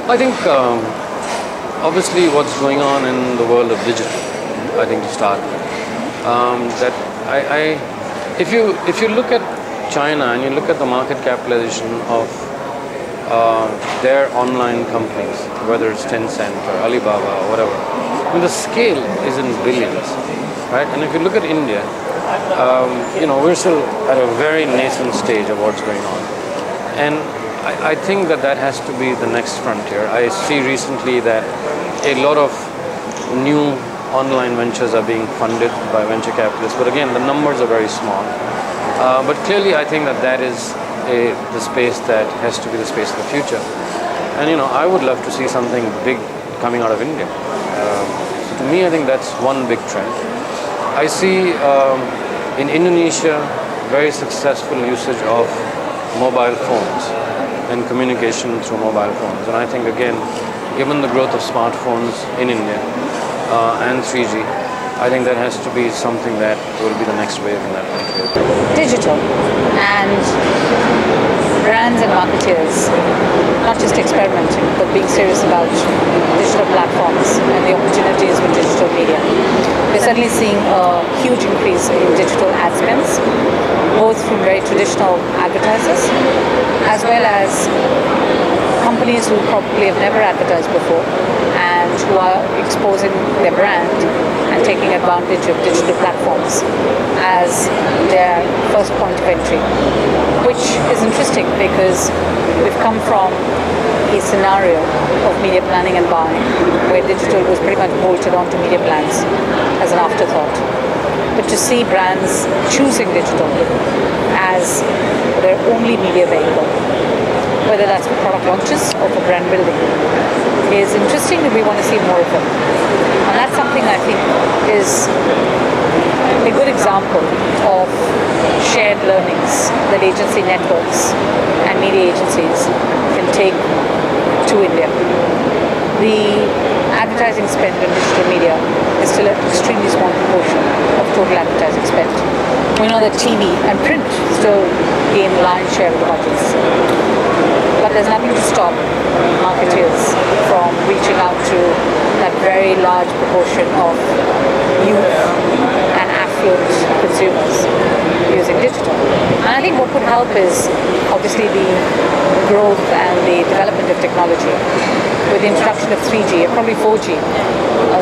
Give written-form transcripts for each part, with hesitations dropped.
I think obviously what's going on in the world of digital. I think to start, that if you look at China and you look at the market capitalization of their online companies, whether it's Tencent or Alibaba or whatever, I mean, the scale is in billions, right? And if you look at India, we're still at a very nascent stage of what's going on, and I think that has to be the next frontier. I see recently that a lot of new online ventures are being funded by venture capitalists, but again, the numbers are very small. But clearly, I think that is the space that has to be the space of the future. And I would love to see something big coming out of India. So to me, I think that's one big trend. I see in Indonesia very successful usage of mobile phones and communication through mobile phones. And I think again, given the growth of smartphones in India and 3G, I think that has to be something that will be the next wave in that country. Digital and brands and marketeers not just experimenting but being serious about digital platforms and the opportunities with digital media. We're certainly seeing a huge increase in digital ad spends, both from very traditional advertisers as well as companies who probably have never advertised before and who are exposing their brand and taking advantage of digital platforms as their first point of entry, which is interesting because we've come from a scenario of media planning and buying where digital was pretty much bolted onto media plans as an afterthought. But to see brands choosing digital as their only media vehicle, whether that's for product launches or for brand building, is interesting, and we want to see more of it. And that's something I think is a good example of shared learnings that agency networks and media agencies can take to India. The advertising spend on digital media is still an extremely small proportion of total advertising spend. We know that TV and print still gain lion's share of the budgets. But there's nothing to stop marketeers from reaching out to that very large proportion of youth and affluent consumers using digital. And I think what would help is obviously the growth and the development of technology. With the introduction of 3G and probably 4G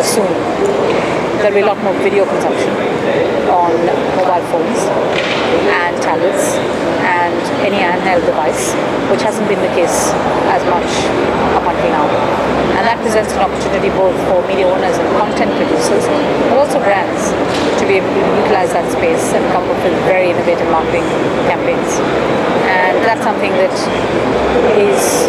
soon, there'll be a lot more video consumption on mobile phones and tablets and any handheld device, which hasn't been the case as much up until now. And that presents an opportunity both for media owners and content producers, but also brands to be able to utilize that space and come up with very innovative marketing campaigns. And that's something that is